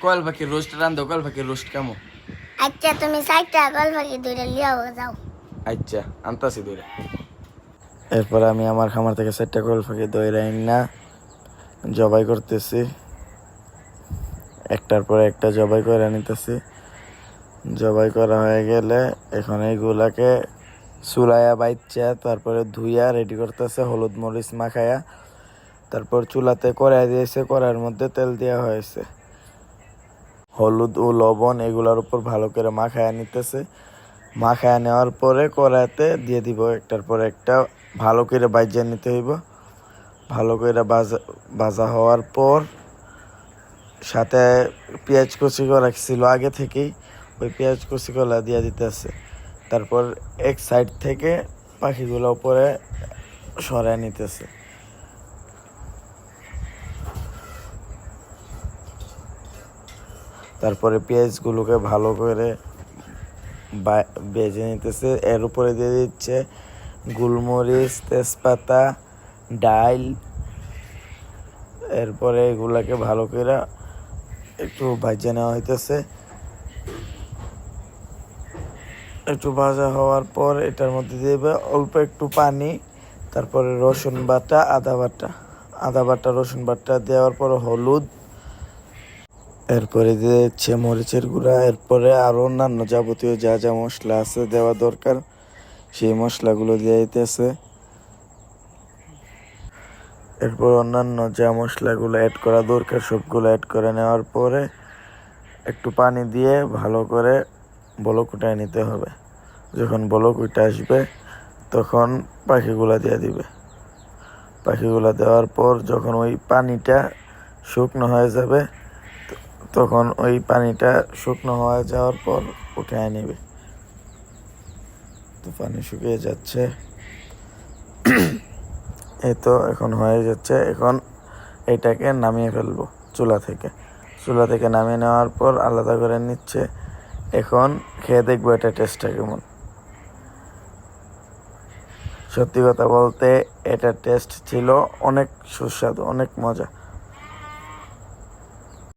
কোয়েল পাখির রোস্ট রান্ধো, কোয়েল পাখির রোস্ট কেমন? আচ্ছা তুমি সাইডটা কোয়েল পাখি দুইটা লিয়াও যাও। আচ্ছা আনতাছি দইরা। এরপর আমি আমার খামার থেকে 4টা কোয়েল পাখি দইরা না জবাই করতেছি, একটার পর একটা জবাই করে নিতেছি। জবাই করা হয়ে গেলে এখন এইগুলাকে চুলায়া বাইচ্চা তারপরে ধুইয়া রেডি করতেছে, হলুদ মরিচ মাখায়া। তারপর চুলাতে কড়াই দিয়েছে, কড়াইয়ের মধ্যে তেল দেওয়া হয়েছে, হলুদ ও লবণ এগুলোর উপর ভালো করে মাখায়া নিতেছে। মাখায়া নেওয়ার পরে কড়াইতে দিয়ে দিব, একটার পর একটা ভালো করে ভাজা নিতে হইব। ভালো করে ভাজা হওয়ার পর সাথে পেঁয়াজ কুচি করা ছিল আগে থেকেই, ওই পেঁয়াজ কুচি করা দিয়ে দিতেছে। তারপর এক সাইড থেকে পাখিগুলো উপরে সরাই নিতেছে। তারপরে পেঁয়াজগুলোকে ভালো করে ভেজে নিতেছে। এর উপরে দিয়ে দিচ্ছে গোলমরিচ, তেজপাতা, ডাল। এরপরে এগুলাকে ভালো করে একটু ভাজা নেওয়া হইতেছে। একটু ভাজা হওয়ার পর এটার মধ্যে দেবে অল্প একটু পানি, তারপরে রসুন বাটা, আদা বাটা রসুন বাটা দেওয়ার পর হলুদ, এরপরে দিয়ে দিচ্ছে মরিচের গুঁড়া। এরপরে আরও অন্যান্য যাবতীয় যা যা মশলা আছে দেওয়া দরকার সেই মশলাগুলো দিয়ে দিতেছে। এরপর অন্যান্য যা মশলাগুলো অ্যাড করা দরকার সবগুলো অ্যাড করে নেওয়ার পরে একটু পানি দিয়ে ভালো করে বলক উঠায় নিতে হবে। যখন বলক উঠে আসবে তখন পাখিগুলা দিয়ে দিবে। পাখিগুলা দেওয়ার পর যখন ওই পানিটা শুকনো হয়ে যাবে তখন ওই পানিটা শুকনো হয়ে যাওয়ার পর উঠায় নেবে। তো পানি শুকিয়ে যাচ্ছে, এই তো এখন হয়ে যাচ্ছে। এখন এটাকে নামিয়ে ফেলবো চুলা থেকে নামিয়ে নেওয়ার পর আলাদা করে নিচ্ছে। এখন খেয়ে দেখবো এটা টেস্টটা কেমন। সত্যি কথা বলতে এটার টেস্ট ছিল অনেক সুস্বাদু, অনেক মজা।